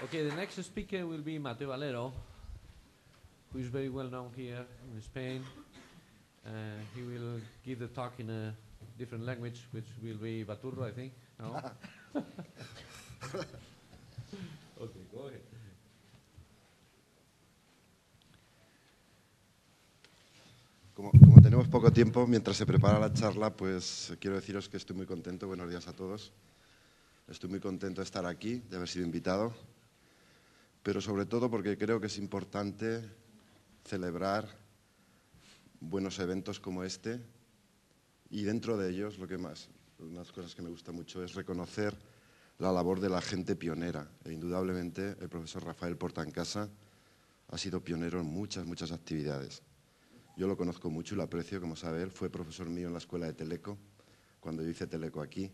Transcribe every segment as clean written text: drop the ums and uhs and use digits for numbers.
Okay, the next speaker will be Mateo Valero, who is very well known here in Spain. He will give the talk in a different language, which will be Baturro, I think. No? Okay, go ahead. Como tenemos poco tiempo, mientras se prepara la charla, pues quiero deciros que estoy muy contento. Buenos días a todos. Estoy muy contento de estar aquí, de haber sido invitado, pero sobre todo porque creo que es importante celebrar buenos eventos como este y dentro de ellos una de las cosas que me gusta mucho es reconocer la labor de la gente pionera. E indudablemente el profesor Rafael Portancasa ha sido pionero en muchas actividades. Yo lo conozco mucho y lo aprecio, como sabe él. Fue profesor mío en la escuela de Teleco, cuando yo hice Teleco aquí.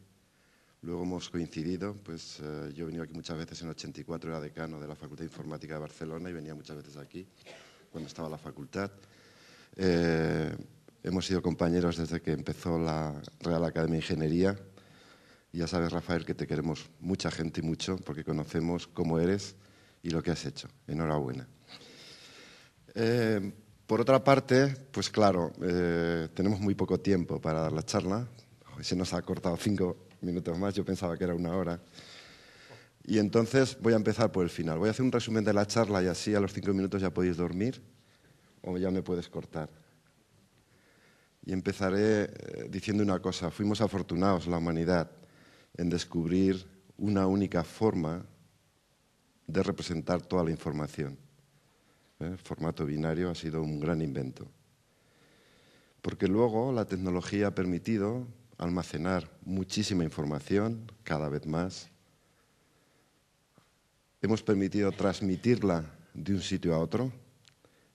Luego hemos coincidido, pues yo he venido aquí muchas veces, en el 84 era decano de la Facultad de Informática de Barcelona y venía muchas veces aquí, cuando estaba la facultad. Hemos sido compañeros desde que empezó la Real Academia de Ingeniería. Y ya sabes, Rafael, que te queremos mucha gente y mucho, porque conocemos cómo eres y lo que has hecho. Enhorabuena. Por otra parte, pues claro, tenemos muy poco tiempo para dar la charla. Se nos ha cortado 5 minutos más, yo pensaba que era 1 hora. Y entonces voy a empezar por el final. Voy a hacer un resumen de la charla y así a los 5 minutos ya podéis dormir o ya me puedes cortar. Y empezaré diciendo una cosa. Fuimos afortunados, la humanidad, en descubrir una única forma de representar toda la información. El formato binario ha sido un gran invento. Porque luego la tecnología ha permitido almacenar muchísima información, cada vez más. Hemos permitido transmitirla de un sitio a otro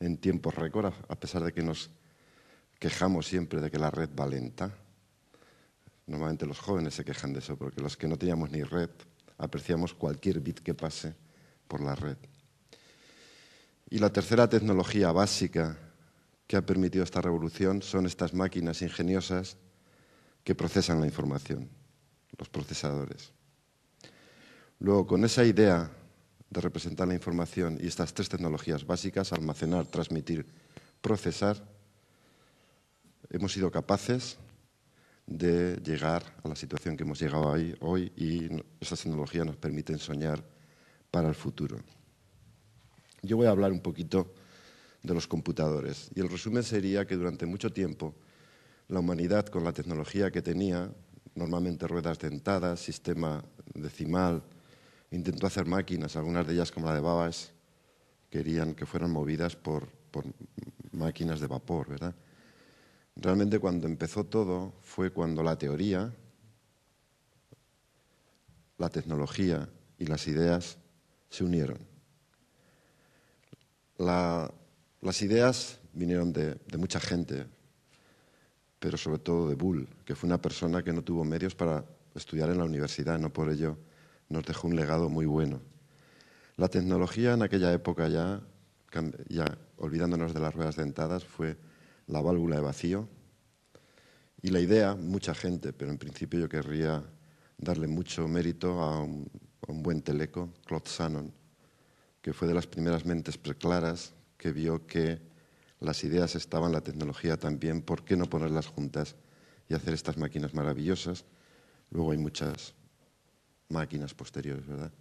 en tiempos récord, a pesar de que nos quejamos siempre de que la red va lenta. Normalmente los jóvenes se quejan de eso, porque los que no teníamos ni red apreciamos cualquier bit que pase por la red. Y la tercera tecnología básica que ha permitido esta revolución son estas máquinas ingeniosas que procesan la información, los procesadores. Luego, con esa idea de representar la información y estas 3 tecnologías básicas, almacenar, transmitir, procesar, hemos sido capaces de llegar a la situación que hemos llegado hoy y esas tecnologías nos permiten soñar para el futuro. Yo voy a hablar un poquito de los computadores y el resumen sería que durante mucho tiempo la humanidad, con la tecnología que tenía, normalmente ruedas dentadas, sistema decimal, intentó hacer máquinas, algunas de ellas como la de Babbage querían que fueran movidas por máquinas de vapor, ¿verdad? Realmente cuando empezó todo fue cuando la teoría, la tecnología y las ideas se unieron. Las ideas vinieron de mucha gente, pero sobre todo de Boole, que fue una persona que no tuvo medios para estudiar en la universidad, no por ello nos dejó un legado muy bueno. La tecnología en aquella época ya olvidándonos de las ruedas dentadas, fue la válvula de vacío. Y la idea, mucha gente, pero en principio yo querría darle mucho mérito a un buen teleco, Claude Shannon, que fue de las primeras mentes preclaras que vio que las ideas estaban, la tecnología también, ¿por qué no ponerlas juntas y hacer estas máquinas maravillosas? Luego hay muchas máquinas posteriores, ¿verdad?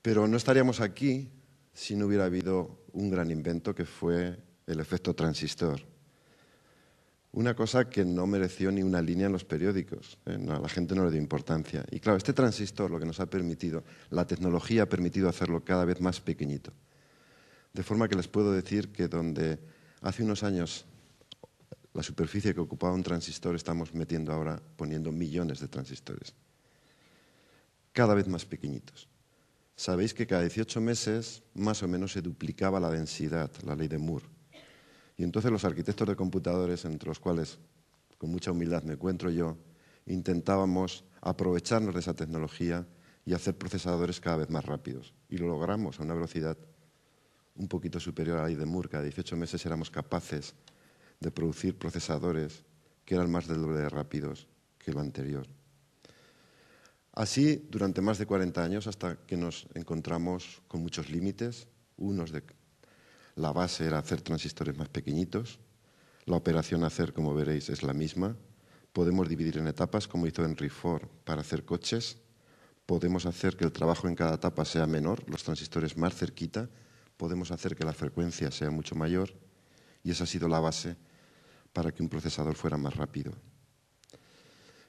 Pero no estaríamos aquí si no hubiera habido un gran invento que fue el efecto transistor. Una cosa que no mereció ni una línea en los periódicos, no, la gente no le dio importancia. Y claro, este transistor lo que nos ha permitido, la tecnología ha permitido hacerlo cada vez más pequeñito. De forma que les puedo decir que donde hace unos años la superficie que ocupaba un transistor, estamos metiendo ahora, poniendo millones de transistores. Cada vez más pequeñitos. Sabéis que cada 18 meses más o menos se duplicaba la densidad, la ley de Moore. Y entonces los arquitectos de computadores, entre los cuales con mucha humildad me encuentro yo, intentábamos aprovecharnos de esa tecnología y hacer procesadores cada vez más rápidos. Y lo logramos a una velocidad un poquito superior a la ley de Moore. Cada 18 meses éramos capaces de producir procesadores que eran más del doble de rápidos que lo anterior. Así, durante más de 40 años, hasta que nos encontramos con muchos límites. La base era hacer transistores más pequeñitos. La operación a hacer, como veréis, es la misma. Podemos dividir en etapas, como hizo Henry Ford para hacer coches. Podemos hacer que el trabajo en cada etapa sea menor, los transistores más cerquita. Podemos hacer que la frecuencia sea mucho mayor. Y esa ha sido la base para que un procesador fuera más rápido.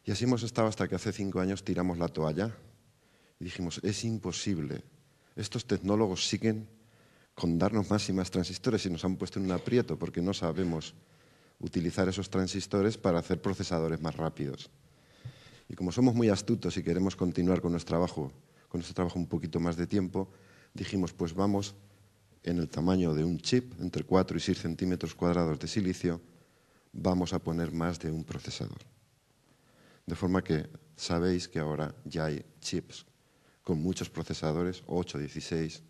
Y así hemos estado hasta que hace 5 años tiramos la toalla y dijimos, es imposible. Estos tecnólogos siguen con darnos más y más transistores y nos han puesto en un aprieto porque no sabemos utilizar esos transistores para hacer procesadores más rápidos. Y como somos muy astutos y queremos continuar con nuestro trabajo un poquito más de tiempo, dijimos, pues vamos en el tamaño de un chip, entre 4 y 6 centímetros cuadrados de silicio, vamos a poner más de un procesador. De forma que sabéis que ahora ya hay chips con muchos procesadores, 8, 16,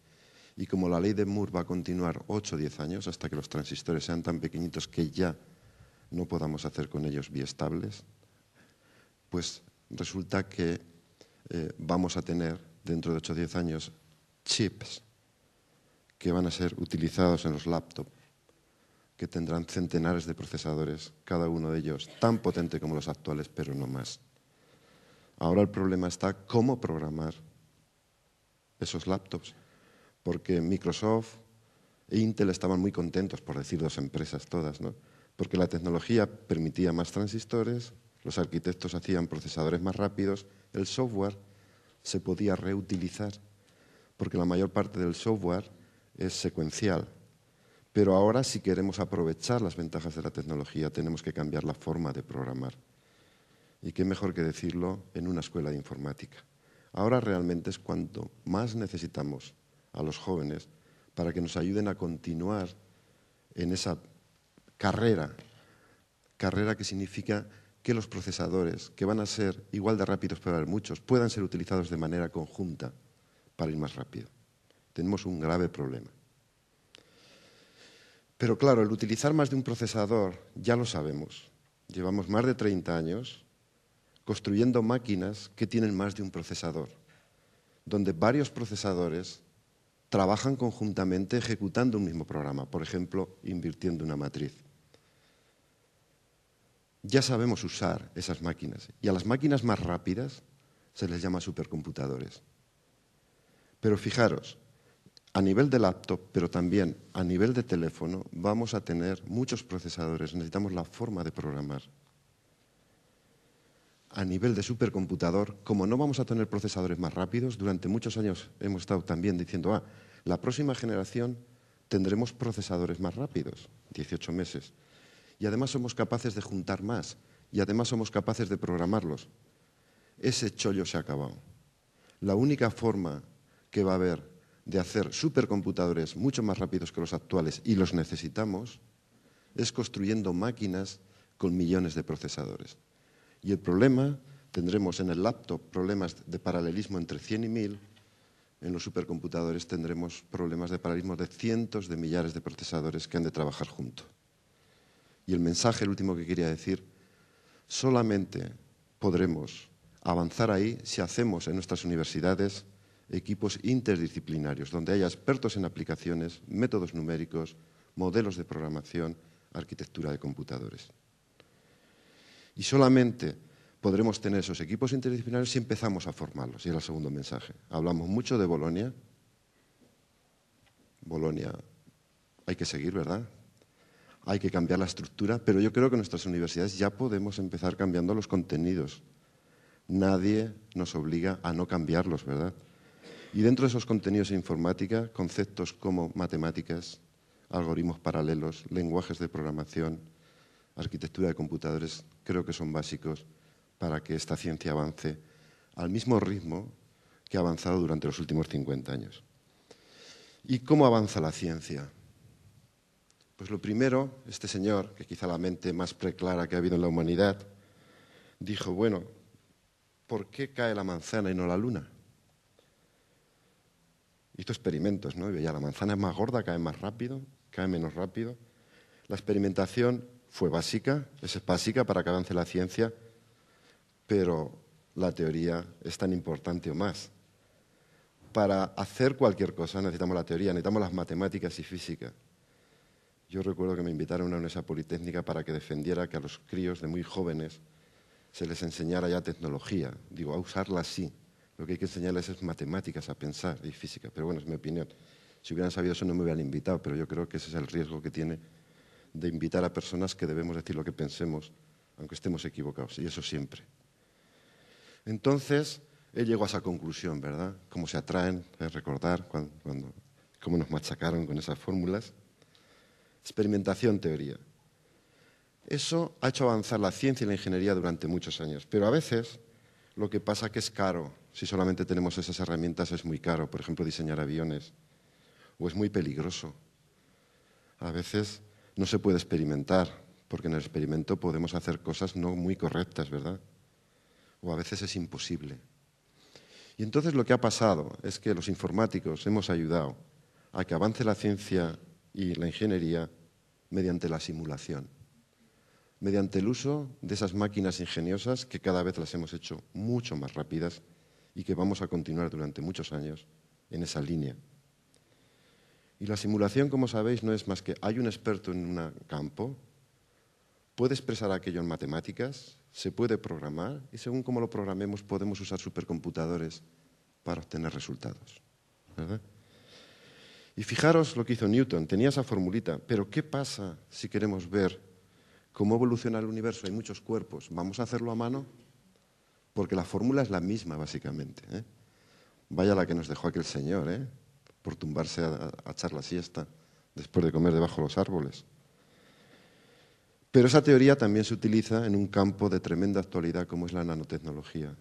y como la ley de Moore va a continuar 8 o 10 años hasta que los transistores sean tan pequeñitos que ya no podamos hacer con ellos biestables, pues resulta que vamos a tener dentro de 8 o 10 años chips que van a ser utilizados en los laptops, que tendrán centenares de procesadores, cada uno de ellos tan potente como los actuales, pero no más. Ahora el problema está cómo programar esos laptops, porque Microsoft e Intel estaban muy contentos, por decir dos empresas todas, ¿no? Porque la tecnología permitía más transistores, los arquitectos hacían procesadores más rápidos, el software se podía reutilizar, porque la mayor parte del software es secuencial. Pero ahora, si queremos aprovechar las ventajas de la tecnología, tenemos que cambiar la forma de programar. Y qué mejor que decirlo en una escuela de informática. Ahora realmente es cuanto más necesitamos a los jóvenes para que nos ayuden a continuar en esa carrera que significa que los procesadores, que van a ser igual de rápidos para muchos, puedan ser utilizados de manera conjunta para ir más rápido. Tenemos un grave problema. Pero claro, el utilizar más de un procesador, ya lo sabemos. Llevamos más de 30 años construyendo máquinas que tienen más de un procesador, donde varios procesadores trabajan conjuntamente ejecutando un mismo programa, por ejemplo, invirtiendo una matriz. Ya sabemos usar esas máquinas y a las máquinas más rápidas se les llama supercomputadores. Pero fijaros, a nivel de laptop, pero también a nivel de teléfono, vamos a tener muchos procesadores. Necesitamos la forma de programar. A nivel de supercomputador, como no vamos a tener procesadores más rápidos, durante muchos años hemos estado también diciendo, la próxima generación tendremos procesadores más rápidos, 18 meses. Y además somos capaces de juntar más, y además somos capaces de programarlos. Ese chollo se ha acabado. La única forma que va a haber de hacer supercomputadores mucho más rápidos que los actuales, y los necesitamos, es construyendo máquinas con millones de procesadores. Y el problema, tendremos en el laptop problemas de paralelismo entre 100 y 1000, en los supercomputadores tendremos problemas de paralelismo de cientos de millares de procesadores que han de trabajar juntos. Y el mensaje, el último que quería decir, solamente podremos avanzar ahí si hacemos en nuestras universidades equipos interdisciplinarios, donde haya expertos en aplicaciones, métodos numéricos, modelos de programación, arquitectura de computadores. Y solamente podremos tener esos equipos interdisciplinarios si empezamos a formarlos. Y era el segundo mensaje. Hablamos mucho de Bolonia. Bolonia hay que seguir, ¿verdad? Hay que cambiar la estructura, pero yo creo que en nuestras universidades ya podemos empezar cambiando los contenidos. Nadie nos obliga a no cambiarlos, ¿verdad? Y dentro de esos contenidos de informática, conceptos como matemáticas, algoritmos paralelos, lenguajes de programación, arquitectura de computadores, creo que son básicos para que esta ciencia avance al mismo ritmo que ha avanzado durante los últimos 50 años. ¿Y cómo avanza la ciencia? Pues lo primero, este señor, que quizá la mente más preclara que ha habido en la humanidad, dijo, bueno, ¿por qué cae la manzana y no la luna? Hizo experimentos, ¿no? Y veía, la manzana es más gorda, cae más rápido, cae menos rápido. La experimentación fue básica, es básica para que avance la ciencia, pero la teoría es tan importante o más. Para hacer cualquier cosa necesitamos la teoría, necesitamos las matemáticas y física. Yo recuerdo que me invitaron a una universidad politécnica para que defendiera que a los críos de muy jóvenes se les enseñara ya tecnología. Digo, a usarla sí. Lo que hay que enseñarles es matemáticas, a pensar y física. Pero bueno, es mi opinión. Si hubieran sabido eso no me hubieran invitado, pero yo creo que ese es el riesgo que tiene de invitar a personas que debemos decir lo que pensemos, aunque estemos equivocados, y eso siempre. Entonces, él llegó a esa conclusión, ¿verdad? Cómo se atraen, es recordar cómo nos machacaron con esas fórmulas. Experimentación, teoría. Eso ha hecho avanzar la ciencia y la ingeniería durante muchos años, pero a veces lo que pasa es que es caro. Si solamente tenemos esas herramientas es muy caro, por ejemplo, diseñar aviones, o es muy peligroso. A veces no se puede experimentar, porque en el experimento podemos hacer cosas no muy correctas, ¿verdad? O a veces es imposible. Y entonces lo que ha pasado es que los informáticos hemos ayudado a que avance la ciencia y la ingeniería mediante la simulación, mediante el uso de esas máquinas ingeniosas que cada vez las hemos hecho mucho más rápidas y que vamos a continuar durante muchos años en esa línea. Y la simulación, como sabéis, no es más que hay un experto en un campo, puede expresar aquello en matemáticas, se puede programar y según cómo lo programemos podemos usar supercomputadores para obtener resultados, ¿verdad? Y fijaros lo que hizo Newton, tenía esa formulita, pero ¿qué pasa si queremos ver cómo evoluciona el universo? Hay muchos cuerpos, ¿vamos a hacerlo a mano? Porque la fórmula es la misma, básicamente, ¿eh? Vaya la que nos dejó aquel señor, ¿eh? Por tumbarse a echar la siesta después de comer debajo de los árboles. Pero esa teoría también se utiliza en un campo de tremenda actualidad como es la nanotecnología.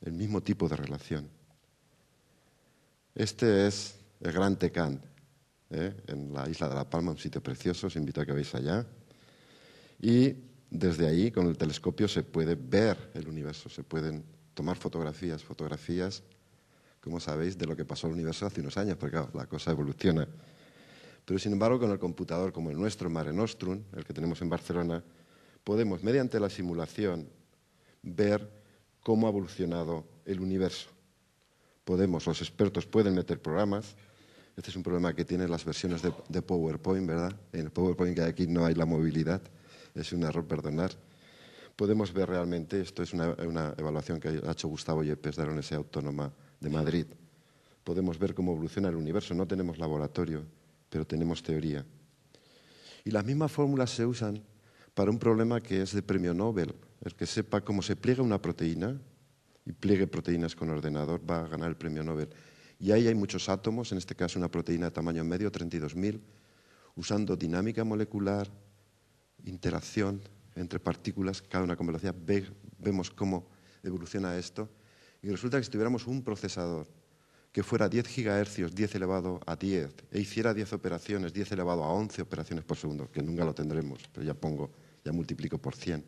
El mismo tipo de relación. Este es el Gran Tecán, en la isla de La Palma, un sitio precioso, os invito a que veáis allá. Y desde ahí, con el telescopio, se puede ver el universo, se pueden tomar fotografías, como sabéis, de lo que pasó en el universo hace unos años, porque claro, la cosa evoluciona. Pero sin embargo, con el computador como el nuestro, Mare Nostrum, el que tenemos en Barcelona, podemos, mediante la simulación, ver cómo ha evolucionado el universo. Los expertos pueden meter programas. Este es un problema que tienen las versiones de PowerPoint, ¿verdad? En el PowerPoint que hay aquí no hay la movilidad, es un error, perdonar. Podemos ver realmente, esto es una evaluación que ha hecho Gustavo Yepes de la Universidad Autónoma de Madrid. Podemos ver cómo evoluciona el universo, no tenemos laboratorio, pero tenemos teoría. Y las mismas fórmulas se usan para un problema que es de premio Nobel. El que sepa cómo se pliega una proteína y pliegue proteínas con ordenador va a ganar el premio Nobel. Y ahí hay muchos átomos, en este caso una proteína de tamaño medio, 32.000, usando dinámica molecular, interacción entre partículas, cada una con velocidad. Vemos cómo evoluciona esto. Y resulta que si tuviéramos un procesador que fuera 10 gigahercios, 10 elevado a 10, e hiciera 10 operaciones, 10 elevado a 11 operaciones por segundo, que nunca lo tendremos, pero ya multiplico por 100,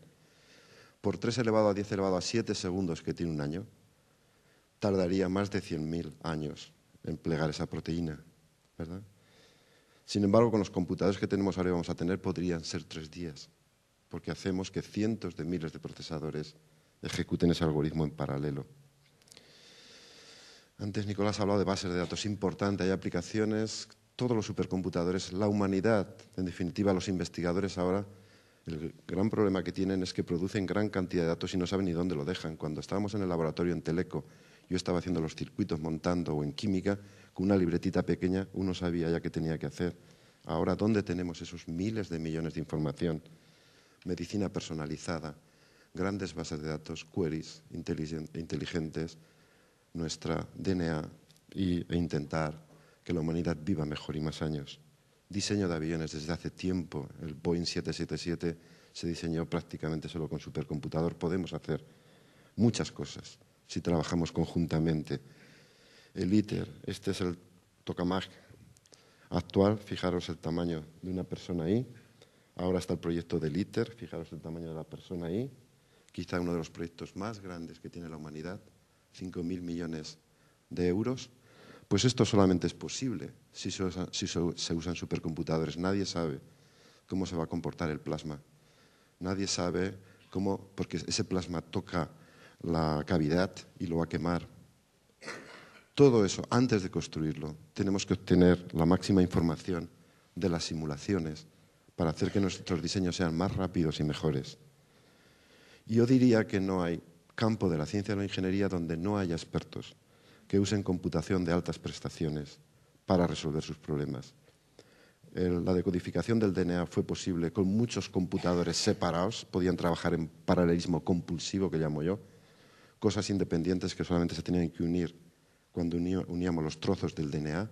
por 3 elevado a 10 elevado a 7 segundos, que tiene un año, tardaría más de 100.000 años en plegar esa proteína, ¿verdad? Sin embargo, con los computadores que tenemos ahora y vamos a tener, podrían ser 3 días, porque hacemos que cientos de miles de procesadores ejecuten ese algoritmo en paralelo. Antes Nicolás ha hablado de bases de datos importantes, hay aplicaciones, todos los supercomputadores, la humanidad, en definitiva los investigadores ahora, el gran problema que tienen es que producen gran cantidad de datos y no saben ni dónde lo dejan. Cuando estábamos en el laboratorio en Teleco, yo estaba haciendo los circuitos montando o en química, con una libretita pequeña uno sabía ya qué tenía que hacer. Ahora, ¿dónde tenemos esos miles de millones de información? Medicina personalizada, grandes bases de datos, queries inteligentes, nuestra DNA e intentar que la humanidad viva mejor y más años. Diseño de aviones desde hace tiempo. El Boeing 777 se diseñó prácticamente solo con supercomputador. Podemos hacer muchas cosas si trabajamos conjuntamente. El ITER, este es el tokamak actual. Fijaros el tamaño de una persona ahí. Ahora está el proyecto del ITER. Fijaros el tamaño de la persona ahí. Quizá uno de los proyectos más grandes que tiene la humanidad. 5.000 millones de euros, pues esto solamente es posible si se usan supercomputadores. Nadie sabe cómo se va a comportar el plasma. Nadie sabe cómo, porque ese plasma toca la cavidad y lo va a quemar. Todo eso, antes de construirlo, tenemos que obtener la máxima información de las simulaciones para hacer que nuestros diseños sean más rápidos y mejores. Y yo diría que no hay campo de la ciencia o la ingeniería donde no haya expertos que usen computación de altas prestaciones para resolver sus problemas. La decodificación del DNA fue posible con muchos computadores separados, podían trabajar en paralelismo compulsivo, que llamo yo, cosas independientes que solamente se tenían que unir cuando uníamos los trozos del DNA.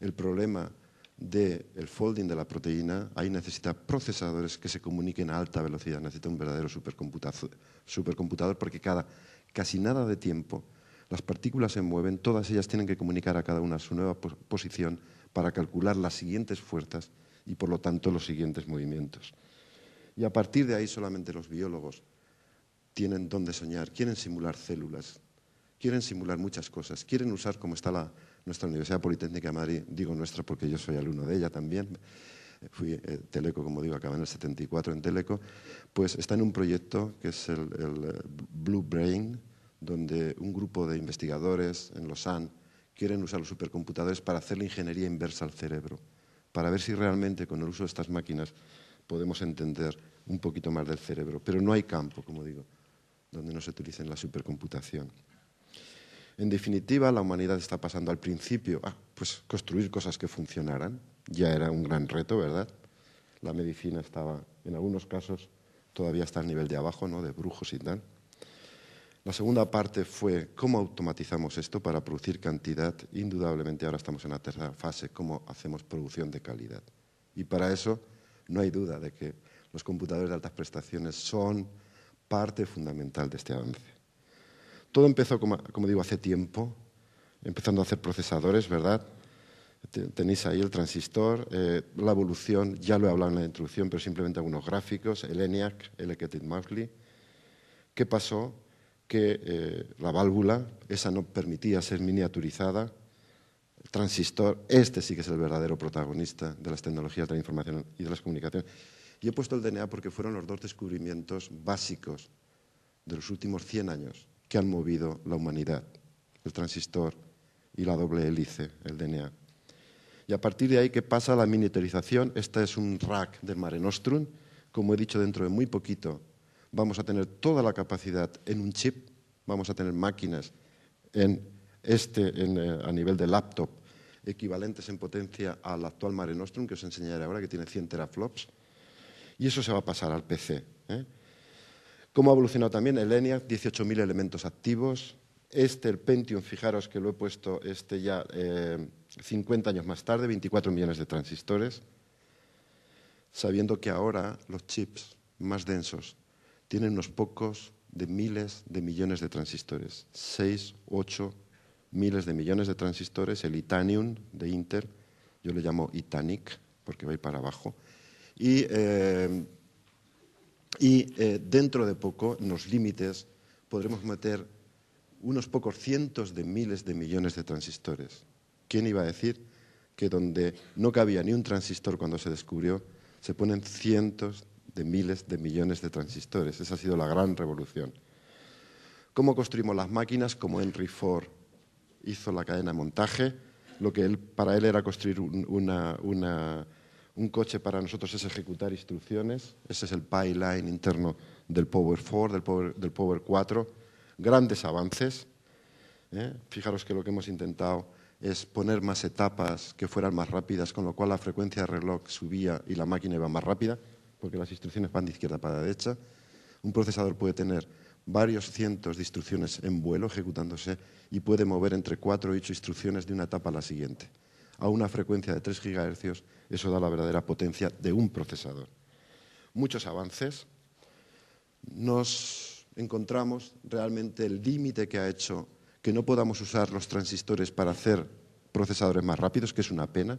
El problema del folding de la proteína, ahí necesita procesadores que se comuniquen a alta velocidad, necesita un verdadero supercomputador porque casi nada de tiempo las partículas se mueven, todas ellas tienen que comunicar a cada una su nueva posición para calcular las siguientes fuerzas y por lo tanto los siguientes movimientos. Y a partir de ahí solamente los biólogos tienen dónde soñar, quieren simular células, quieren simular muchas cosas, quieren usar como está nuestra Universidad Politécnica de Madrid, digo nuestra porque yo soy alumno de ella también, fui Teleco, como digo, acabé en el 74 en Teleco, pues está en un proyecto que es el Blue Brain, donde un grupo de investigadores en Lausanne quieren usar los supercomputadores para hacer la ingeniería inversa al cerebro, para ver si realmente con el uso de estas máquinas podemos entender un poquito más del cerebro. Pero no hay campo, como digo, donde no se utilice la supercomputación. En definitiva, la humanidad está pasando al principio a construir cosas que funcionaran. Ya era un gran reto, ¿verdad? La medicina estaba, en algunos casos, todavía está al nivel de abajo, ¿no? De brujos y tal. La segunda parte fue cómo automatizamos esto para producir cantidad. Indudablemente ahora estamos en la tercera fase, cómo hacemos producción de calidad. Y para eso no hay duda de que los computadores de altas prestaciones son parte fundamental de este avance. Todo empezó, como digo, hace tiempo, empezando a hacer procesadores, ¿verdad? Tenéis ahí el transistor, la evolución, ya lo he hablado en la introducción, pero simplemente algunos gráficos, el ENIAC, el Ellicott-Moultrie. ¿Qué pasó? Que la válvula, esa no permitía ser miniaturizada. El transistor, este sí que es el verdadero protagonista de las tecnologías de la información y de las comunicaciones. Y he puesto el DNA porque fueron los dos descubrimientos básicos de los últimos 100 años que han movido la humanidad, el transistor y la doble hélice, el DNA. Y a partir de ahí, ¿qué pasa? La miniaturización. Este es un rack del Mare Nostrum. Como he dicho, dentro de muy poquito vamos a tener toda la capacidad en un chip, vamos a tener máquinas a nivel de laptop equivalentes en potencia al actual Mare Nostrum, que os enseñaré ahora, que tiene 100 teraflops, y eso se va a pasar al PC. ¿Cómo ha evolucionado también el ENIAC? 18.000 elementos activos. El Pentium, fijaros que lo he puesto ya 50 años más tarde, 24 millones de transistores, sabiendo que ahora los chips más densos tienen unos pocos de miles de millones de transistores, 6, 8 miles de millones de transistores, el Itanium de Intel, yo le llamo Itanic porque va a ir para abajo, y dentro de poco, en los límites, podremos meter unos pocos cientos de miles de millones de transistores. ¿Quién iba a decir que donde no cabía ni un transistor cuando se descubrió, se ponen cientos de miles de millones de transistores? Esa ha sido la gran revolución. ¿Cómo construimos las máquinas? Como Henry Ford hizo la cadena de montaje, lo que para él era construir un coche, para nosotros es ejecutar instrucciones. Ese es el pipeline interno del Power 4, del Power 4. Grandes avances. Fijaros que lo que hemos intentado es poner más etapas que fueran más rápidas, con lo cual la frecuencia de reloj subía y la máquina iba más rápida, porque las instrucciones van de izquierda para derecha. Un procesador puede tener varios cientos de instrucciones en vuelo ejecutándose y puede mover entre 4 y 8 instrucciones de una etapa a la siguiente. A una frecuencia de 3 GHz, eso da la verdadera potencia de un procesador. Muchos avances. Nos encontramos realmente el límite que ha hecho que no podamos usar los transistores para hacer procesadores más rápidos, que es una pena.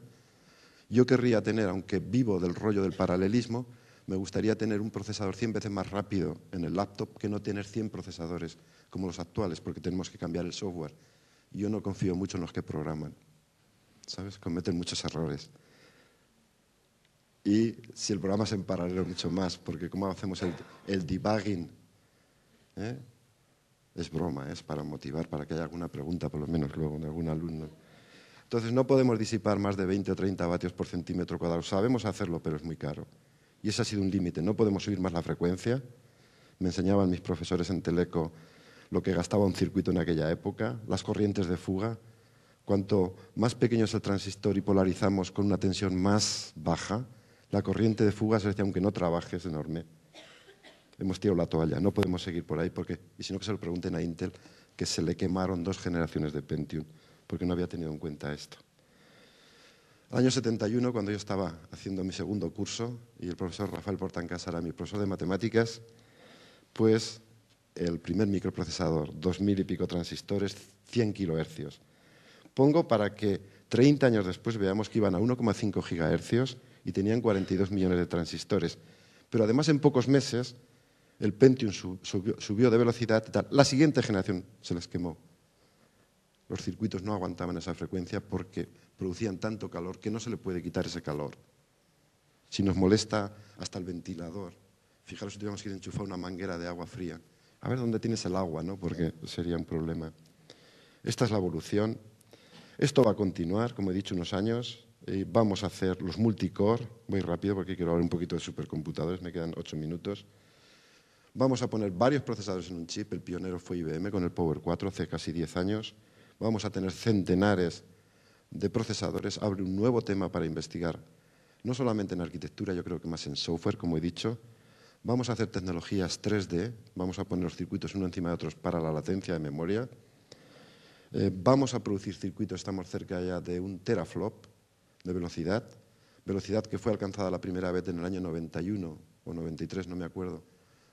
Yo querría tener, aunque vivo del rollo del paralelismo, me gustaría tener un procesador 100 veces más rápido en el laptop que no tener 100 procesadores como los actuales, porque tenemos que cambiar el software. Yo no confío mucho en los que programan, ¿sabes? Cometen muchos errores. Y si el programa es en paralelo, mucho más, porque ¿cómo hacemos el debugging? Es broma, es para motivar, para que haya alguna pregunta, por lo menos luego, de algún alumno. Entonces, no podemos disipar más de 20 o 30 vatios por centímetro cuadrado. Sabemos hacerlo, pero es muy caro. Y ese ha sido un límite. No podemos subir más la frecuencia. Me enseñaban mis profesores en Teleco lo que gastaba un circuito en aquella época, las corrientes de fuga. Cuanto más pequeño es el transistor y polarizamos con una tensión más baja, la corriente de fuga, aunque no trabaje, es enorme. Hemos tirado la toalla, no podemos seguir por ahí, y si no que se lo pregunten a Intel, que se le quemaron 2 generaciones de Pentium, porque no había tenido en cuenta esto. Año 71, cuando yo estaba haciendo mi segundo curso, y el profesor Rafael Portancasa era mi profesor de matemáticas, pues el primer microprocesador, 2000 y pico transistores, 100 kilohercios. Pongo para que 30 años después veamos que iban a 1,5 gigahercios y tenían 42 millones de transistores. Pero además en pocos meses el Pentium subió de velocidad y tal. La siguiente generación se les quemó. Los circuitos no aguantaban esa frecuencia porque producían tanto calor que no se le puede quitar ese calor. Si nos molesta hasta el ventilador, fijaros si tuviéramos que enchufar una manguera de agua fría. A ver dónde tienes el agua, ¿no? Porque sería un problema. Esta es la evolución. Esto va a continuar, como he dicho, unos años. Vamos a hacer los multicore. Voy rápido porque quiero hablar un poquito de supercomputadores. Me quedan 8 minutos. Vamos a poner varios procesadores en un chip. El pionero fue IBM con el Power 4 hace casi 10 años. Vamos a tener centenares de procesadores. Abre un nuevo tema para investigar, no solamente en arquitectura, yo creo que más en software, como he dicho. Vamos a hacer tecnologías 3D. Vamos a poner los circuitos uno encima de otros para la latencia de memoria. Vamos a producir circuitos, estamos cerca ya de 1 teraflop de velocidad que fue alcanzada la primera vez en el año 91 o 93, no me acuerdo,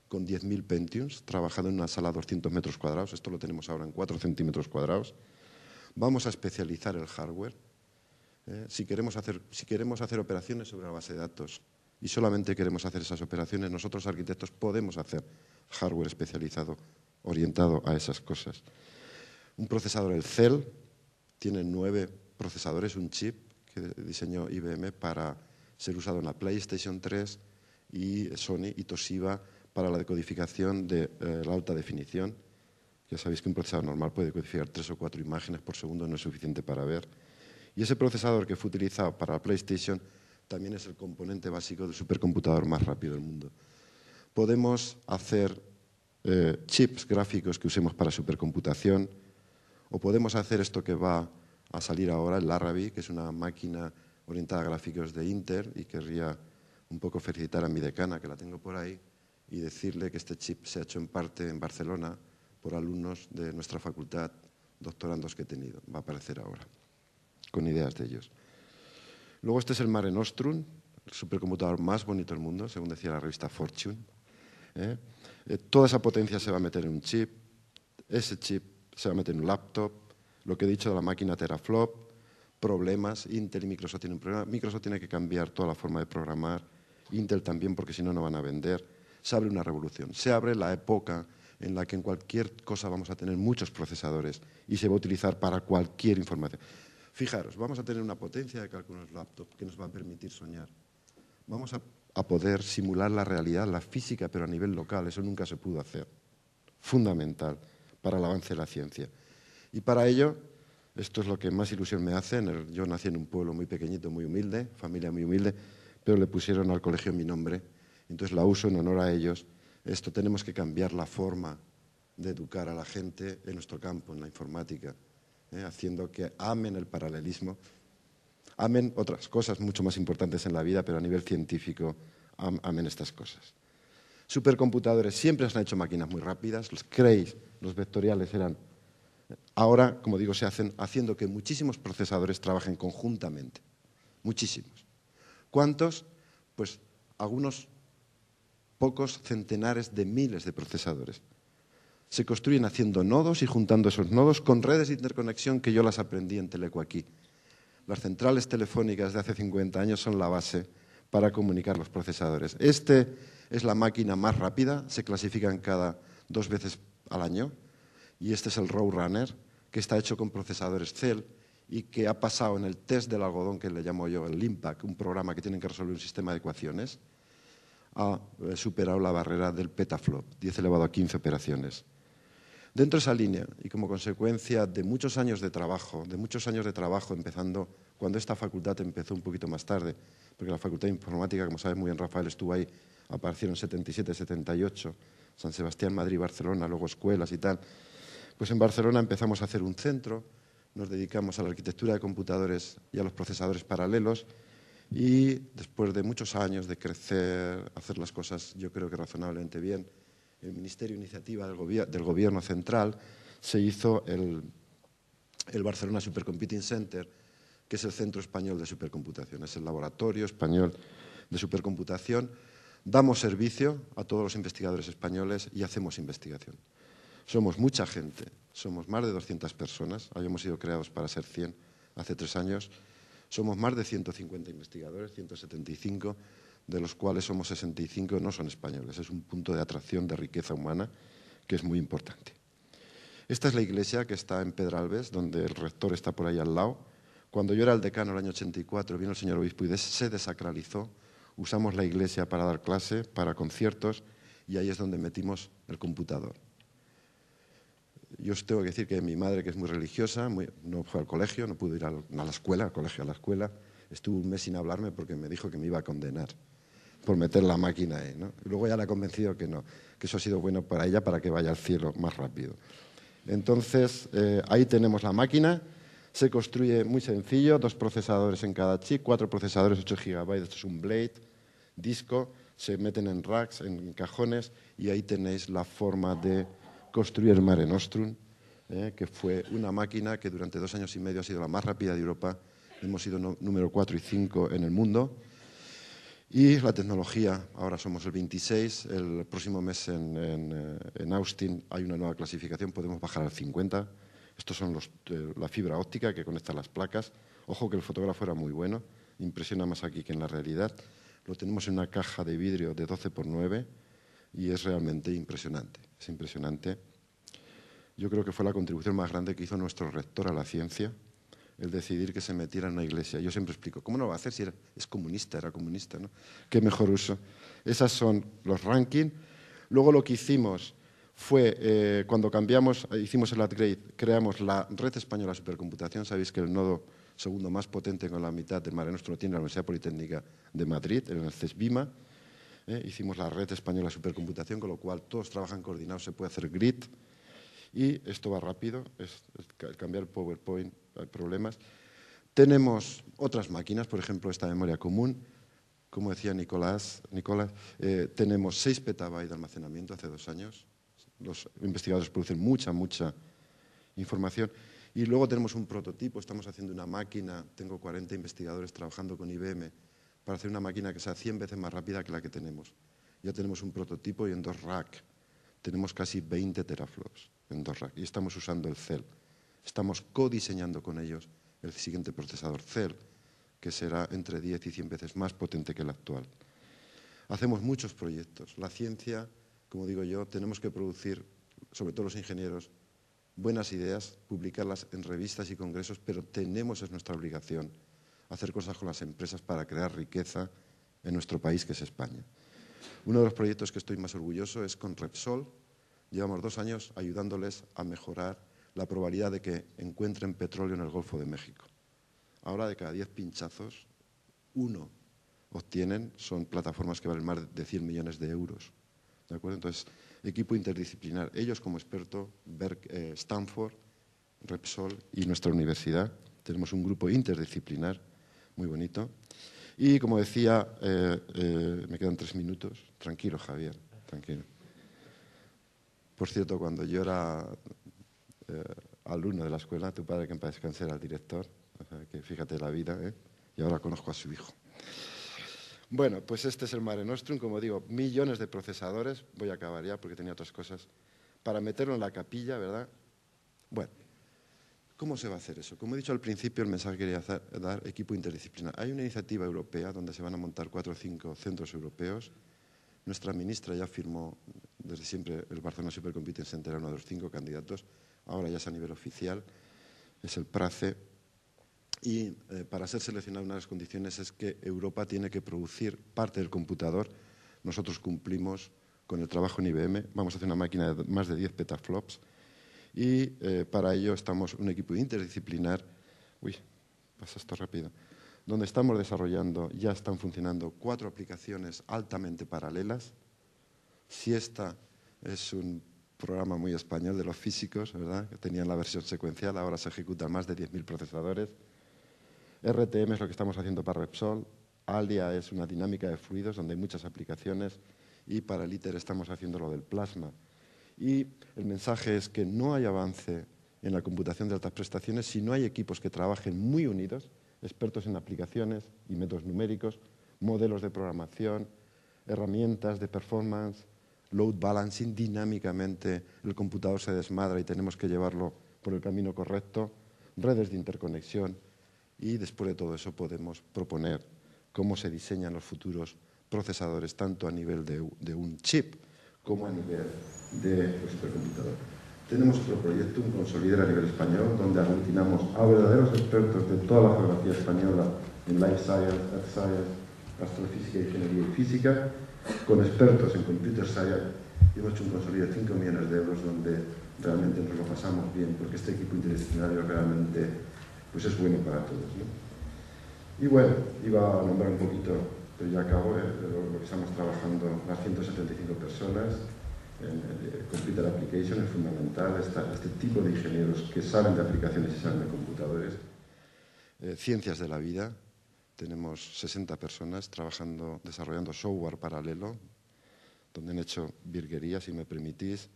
con 10.000 Pentiums, trabajando en una sala a 200 metros cuadrados. Esto lo tenemos ahora en 4 centímetros cuadrados. Vamos a especializar el hardware. Si queremos hacer operaciones sobre la base de datos y solamente queremos hacer esas operaciones, nosotros arquitectos podemos hacer hardware especializado, orientado a esas cosas. Un procesador, el Cell, tiene 9 procesadores, un chip que diseñó IBM para ser usado en la PlayStation 3 y Sony y Toshiba para la decodificación de la alta definición. Ya sabéis que un procesador normal puede decodificar 3 o 4 imágenes por segundo, no es suficiente para ver. Y ese procesador que fue utilizado para la PlayStation también es el componente básico del supercomputador más rápido del mundo. Podemos hacer chips gráficos que usemos para supercomputación, o podemos hacer esto que va a salir ahora, el Larrabee, que es una máquina orientada a gráficos de Intel, y querría un poco felicitar a mi decana, que la tengo por ahí, y decirle que este chip se ha hecho en parte en Barcelona por alumnos de nuestra facultad, doctorandos que he tenido. Va a aparecer ahora, con ideas de ellos. Luego este es el Mare Nostrum, el supercomputador más bonito del mundo, según decía la revista Fortune. Toda esa potencia se va a meter en un chip. Ese chip se va a meter en un laptop. Lo que he dicho de la máquina teraflop, problemas. Intel y Microsoft tienen un problema. Microsoft tiene que cambiar toda la forma de programar. Intel también, porque si no, no van a vender. Se abre una revolución. Se abre la época en la que en cualquier cosa vamos a tener muchos procesadores y se va a utilizar para cualquier información. Fijaros, vamos a tener una potencia de cálculo en los laptops que nos va a permitir soñar. Vamos a poder simular la realidad, la física, pero a nivel local. Eso nunca se pudo hacer. Fundamental para el avance de la ciencia. Y para ello, esto es lo que más ilusión me hace. Yo nací en un pueblo muy pequeñito, muy humilde, familia muy humilde, pero le pusieron al colegio mi nombre. Entonces la uso en honor a ellos. Esto tenemos que cambiar la forma de educar a la gente en nuestro campo, en la informática, haciendo que amen el paralelismo, amen otras cosas mucho más importantes en la vida, pero a nivel científico amen estas cosas. Supercomputadores, siempre se han hecho máquinas muy rápidas, los Cray, los vectoriales eran... Ahora, como digo, se hacen haciendo que muchísimos procesadores trabajen conjuntamente, muchísimos. ¿Cuántos? Pues algunos pocos centenares de miles de procesadores. Se construyen haciendo nodos y juntando esos nodos con redes de interconexión que yo las aprendí en Teleco aquí. Las centrales telefónicas de hace 50 años son la base para comunicar los procesadores. Este es la máquina más rápida, se clasifican cada 2 veces al año, y este es el Roadrunner, que está hecho con procesadores Cell y que ha pasado en el test del algodón, que le llamo yo el LIMPAC, un programa que tiene que resolver un sistema de ecuaciones, ha superado la barrera del petaflop, 10 elevado a 15 operaciones. Dentro de esa línea y como consecuencia de muchos años de trabajo, empezando cuando esta facultad empezó un poquito más tarde, porque la Facultad de Informática, como sabes muy bien Rafael, estuvo ahí, apareció en 77, 78, San Sebastián, Madrid, Barcelona, luego escuelas y tal. Pues en Barcelona empezamos a hacer un centro, nos dedicamos a la arquitectura de computadores y a los procesadores paralelos y después de muchos años de crecer, hacer las cosas yo creo que razonablemente bien, el Ministerio de Iniciativa del Gobierno Central se hizo el Barcelona Supercomputing Center, que es el Centro Español de Supercomputación, es el laboratorio español de supercomputación. Damos servicio a todos los investigadores españoles y hacemos investigación. Somos mucha gente, somos más de 200 personas, habíamos sido creados para ser 100 hace 3 años. Somos más de 150 investigadores, 175, de los cuales somos 65 no son españoles. Es un punto de atracción de riqueza humana que es muy importante. Esta es la iglesia que está en Pedralbes, donde el rector está por ahí al lado. Cuando yo era el decano el año 84, vino el señor obispo y se desacralizó. Usamos la iglesia para dar clase, para conciertos, y ahí es donde metimos el computador. Yo os tengo que decir que mi madre, que es muy religiosa, no fue al colegio, no pudo ir a la escuela, al colegio, a la escuela. Estuvo un mes sin hablarme porque me dijo que me iba a condenar por meter la máquina ahí, ¿no? Y luego ya la ha convencido que no, que eso ha sido bueno para ella para que vaya al cielo más rápido. Entonces, ahí tenemos la máquina. Se construye muy sencillo, 2 procesadores en cada chip, 4 procesadores, 8 GB. Esto es un Blade, disco, se meten en racks, en cajones, y ahí tenéis la forma de construir el Mare Nostrum, que fue una máquina que durante 2 años y medio ha sido la más rápida de Europa. Hemos sido número 4 y 5 en el mundo. Y la tecnología, ahora somos el 26, el próximo mes en Austin hay una nueva clasificación, podemos bajar al 50. Estos son la fibra óptica que conecta las placas. Ojo que el fotógrafo era muy bueno, impresiona más aquí que en la realidad. Lo tenemos en una caja de vidrio de 12 por 9 y es realmente impresionante. Es impresionante. Yo creo que fue la contribución más grande que hizo nuestro rector a la ciencia, el decidir que se metiera en una iglesia. Yo siempre explico, ¿cómo no lo va a hacer si es comunista, era comunista, ¿no? Qué mejor uso. Esos son los rankings. Luego lo que hicimos fue, cuando hicimos el upgrade, creamos la Red Española de Supercomputación. Sabéis que el nodo segundo más potente con la mitad del Mare Nostrum lo tiene la Universidad Politécnica de Madrid, en el CESBIMA. Hicimos la Red Española de Supercomputación, con lo cual todos trabajan coordinados, se puede hacer grid. Y esto va rápido, cambiar el PowerPoint, hay problemas. Tenemos otras máquinas, por ejemplo, esta memoria común. Como decía Nicolás, tenemos 6 petabytes de almacenamiento hace 2 años. Los investigadores producen mucha información. Y luego tenemos un prototipo, estamos haciendo una máquina, tengo 40 investigadores trabajando con IBM para hacer una máquina que sea 100 veces más rápida que la que tenemos. Ya tenemos un prototipo y en 2 racks tenemos casi 20 teraflops en 2 racks y estamos usando el CEL. Estamos codiseñando con ellos el siguiente procesador CEL, que será entre 10 y 100 veces más potente que el actual. Hacemos muchos proyectos. La ciencia, como digo yo, tenemos que producir, sobre todo los ingenieros, buenas ideas, publicarlas en revistas y congresos, pero es nuestra obligación hacer cosas con las empresas para crear riqueza en nuestro país, que es España. Uno de los proyectos que estoy más orgulloso es con Repsol. Llevamos 2 años ayudándoles a mejorar la probabilidad de que encuentren petróleo en el Golfo de México. Ahora, de cada 10 pinchazos, 1 obtienen, son plataformas que valen más de 100 millones de euros. ¿De acuerdo? Entonces, equipo interdisciplinar. Ellos como experto, Stanford, Repsol y nuestra universidad. Tenemos un grupo interdisciplinar muy bonito. Y, como decía, me quedan 3 minutos. Tranquilo, Javier, tranquilo. Por cierto, cuando yo era alumno de la escuela, tu padre, que en paz descanse, era el director. O sea, que fíjate la vida, ¿eh? Y ahora conozco a su hijo. Bueno, pues este es el Mare Nostrum, como digo, millones de procesadores. Voy a acabar ya porque tenía otras cosas. Para meterlo en la capilla, ¿verdad? Bueno, ¿cómo se va a hacer eso? Como he dicho al principio, el mensaje que quería dar, equipo interdisciplinar. Hay una iniciativa europea donde se van a montar 4 o 5 centros europeos. Nuestra ministra ya firmó, desde siempre, el Barcelona Supercomputing Center era uno de los 5 candidatos. Ahora ya es a nivel oficial, es el PRACE. Y para ser seleccionado, una de las condiciones es que Europa tiene que producir parte del computador. Nosotros cumplimos con el trabajo en IBM. Vamos a hacer una máquina de más de 10 petaflops. Y para ello estamos un equipo interdisciplinar, pasa esto rápido, donde estamos desarrollando, ya están funcionando 4 aplicaciones altamente paralelas. Siesta es un programa muy español de los físicos, ¿verdad?, que tenían la versión secuencial, ahora se ejecutan más de 10.000 procesadores. RTM es lo que estamos haciendo para Repsol. Alia es una dinámica de fluidos donde hay muchas aplicaciones, y para el ITER estamos haciendo lo del plasma. Y el mensaje es que no hay avance en la computación de altas prestaciones si no hay equipos que trabajen muy unidos, expertos en aplicaciones y métodos numéricos, modelos de programación, herramientas de performance, load balancing. Dinámicamente el computador se desmadra y tenemos que llevarlo por el camino correcto, redes de interconexión, y después de todo eso podemos proponer cómo se diseñan los futuros procesadores, tanto a nivel de un chip como a nivel de supercomputador. Tenemos otro proyecto, un Consolider a nivel español, donde aglutinamos a verdaderos expertos de toda la geografía española en Life Science, Earth Science, Astrofísica, Ingeniería y Física, con expertos en Computer Science, y hemos hecho un Consolider de 5 millones de euros, donde realmente nos lo pasamos bien, porque este equipo interdisciplinario realmente pues es bueno para todos, ¿no? Y bueno, iba a nombrar un poquito, pero ya acabo, lo que estamos trabajando, las 175 personas en Computer Application es fundamental, este tipo de ingenieros que saben de aplicaciones y saben de computadores. Ciencias de la vida, tenemos 60 personas trabajando, desarrollando software paralelo, donde han hecho virguerías, si me permitís.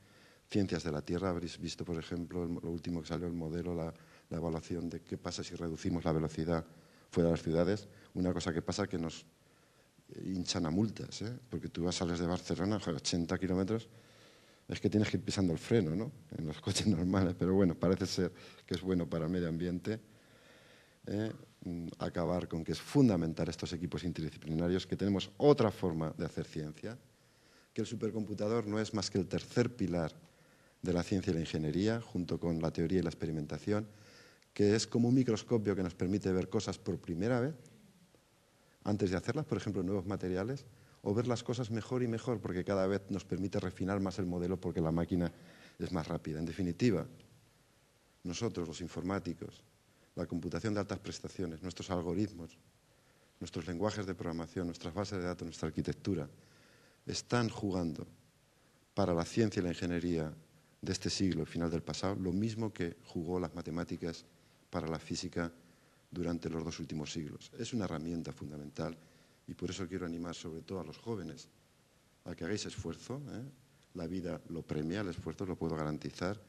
Ciencias de la Tierra, habréis visto, por ejemplo, lo último que salió, el modelo, la evaluación de qué pasa si reducimos la velocidad fuera de las ciudades. Una cosa que pasa es que nos hinchan a multas, porque tú sales de Barcelona a 80 kilómetros, es que tienes que ir pisando el freno, ¿no?, en los coches normales, pero bueno, parece ser que es bueno para el medio ambiente. Acabar con que es fundamental estos equipos interdisciplinarios, que tenemos otra forma de hacer ciencia, que el supercomputador no es más que el tercer pilar de la ciencia y la ingeniería, junto con la teoría y la experimentación, que es como un microscopio que nos permite ver cosas por primera vez, antes de hacerlas, por ejemplo, nuevos materiales, o ver las cosas mejor y mejor, porque cada vez nos permite refinar más el modelo, porque la máquina es más rápida. En definitiva, nosotros, los informáticos, la computación de altas prestaciones, nuestros algoritmos, nuestros lenguajes de programación, nuestras bases de datos, nuestra arquitectura, están jugando para la ciencia y la ingeniería de este siglo, final del pasado, lo mismo que jugó las matemáticas para la física durante los 2 últimos siglos. Es una herramienta fundamental, y por eso quiero animar sobre todo a los jóvenes a que hagáis esfuerzo, la vida lo premia, el esfuerzo lo puedo garantizar,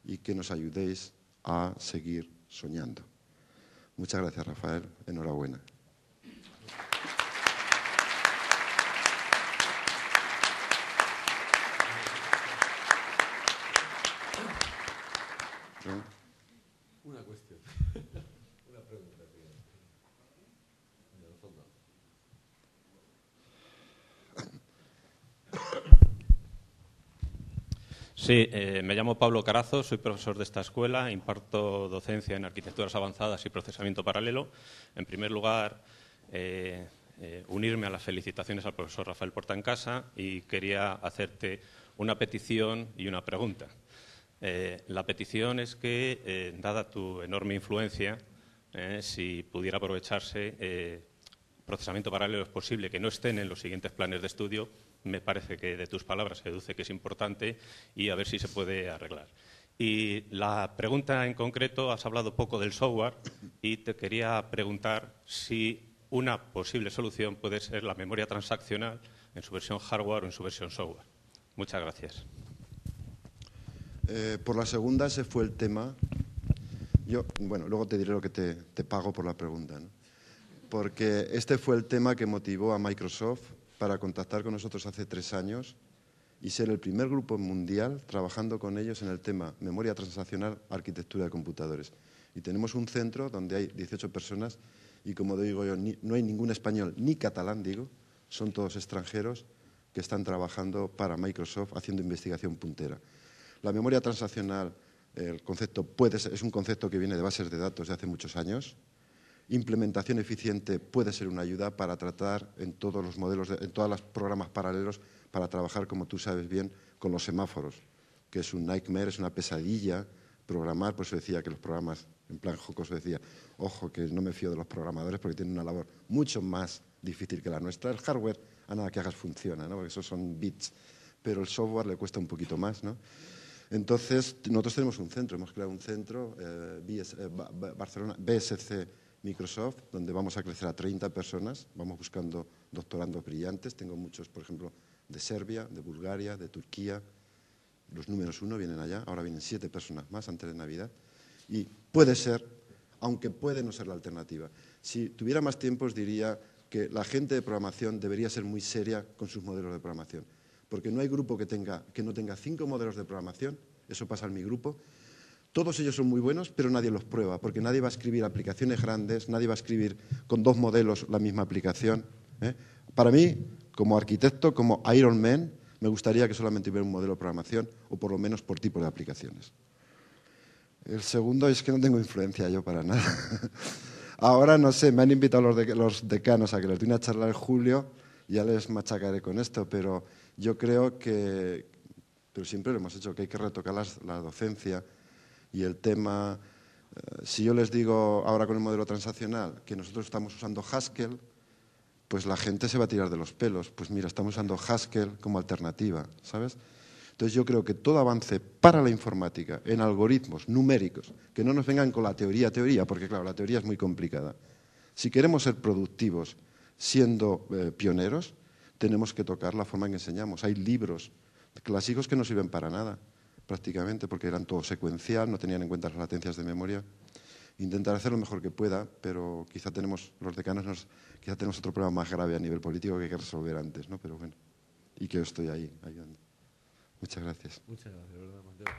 y que nos ayudéis a seguir soñando. Muchas gracias, Rafael. Enhorabuena. Una cuestión, una pregunta. En el fondo. Sí, me llamo Pablo Carazo, soy profesor de esta escuela, imparto docencia en arquitecturas avanzadas y procesamiento paralelo. En primer lugar, unirme a las felicitaciones al profesor Rafael Portancasa, y quería hacerte una petición y una pregunta. La petición es que, dada tu enorme influencia, si pudiera aprovecharse, procesamiento paralelo es posible que no estén en los siguientes planes de estudio. Me parece que de tus palabras se deduce que es importante, y a ver si se puede arreglar. Y la pregunta en concreto, has hablado poco del software, y te quería preguntar si una posible solución puede ser la memoria transaccional en su versión hardware o en su versión software. Muchas gracias. Por la segunda, ese fue el tema. Bueno, luego te diré lo que te pago por la pregunta, ¿no? Porque este fue el tema que motivó a Microsoft para contactar con nosotros hace 3 años y ser el primer grupo mundial trabajando con ellos en el tema memoria transaccional, arquitectura de computadores. Y tenemos un centro donde hay 18 personas, y como digo yo, no hay ningún español ni catalán, son todos extranjeros que están trabajando para Microsoft haciendo investigación puntera. La memoria transaccional, el concepto es un concepto que viene de bases de datos de hace muchos años. Implementación eficiente puede ser una ayuda para tratar en todos los modelos, en todos los programas paralelos, para trabajar, como tú sabes bien, con los semáforos, que es un nightmare, es una pesadilla programar, por eso decía que los programas, en plan jocoso decía, ojo, que no me fío de los programadores porque tienen una labor mucho más difícil que la nuestra. El hardware, a nada que hagas, funciona, ¿no? Porque esos son bits, pero el software le cuesta un poquito más, ¿no? Entonces, nosotros tenemos un centro, hemos creado un centro, Barcelona, BSC Microsoft, donde vamos a crecer a 30 personas, vamos buscando doctorandos brillantes, tengo muchos, por ejemplo, de Serbia, de Bulgaria, de Turquía, los números 1 vienen allá, ahora vienen 7 personas más antes de Navidad, y puede ser, aunque puede no ser la alternativa. Si tuviera más tiempo os diría que la gente de programación debería ser muy seria con sus modelos de programación, porque no hay grupo que no tenga 5 modelos de programación, eso pasa en mi grupo. Todos ellos son muy buenos, pero nadie los prueba, porque nadie va a escribir aplicaciones grandes, nadie va a escribir con 2 modelos la misma aplicación, ¿eh? Para mí, como arquitecto, como Iron Man, me gustaría que solamente hubiera un modelo de programación, o por lo menos por tipo de aplicaciones. El segundo es que no tengo influencia yo para nada. Ahora, no sé, me han invitado los decanos a que les dé una charla en julio, ya les machacaré con esto, pero yo creo que, pero siempre lo hemos hecho, que hay que retocar la docencia y el tema. Si yo les digo ahora con el modelo transaccional que nosotros estamos usando Haskell, pues la gente se va a tirar de los pelos. Pues mira, estamos usando Haskell como alternativa, ¿sabes? Entonces yo creo que todo avance para la informática en algoritmos numéricos, que no nos vengan con la teoría, porque claro, la teoría es muy complicada. Si queremos ser productivos siendo pioneros, tenemos que tocar la forma en que enseñamos. Hay libros clásicos que no sirven para nada, prácticamente, porque eran todo secuencial, no tenían en cuenta las latencias de memoria. Intentar hacer lo mejor que pueda, pero quizá los decanos quizá tenemos otro problema más grave a nivel político que hay que resolver antes, ¿no? Pero bueno, y que yo estoy ahí ayudando. Muchas gracias. Muchas gracias, ¿verdad, Mateo?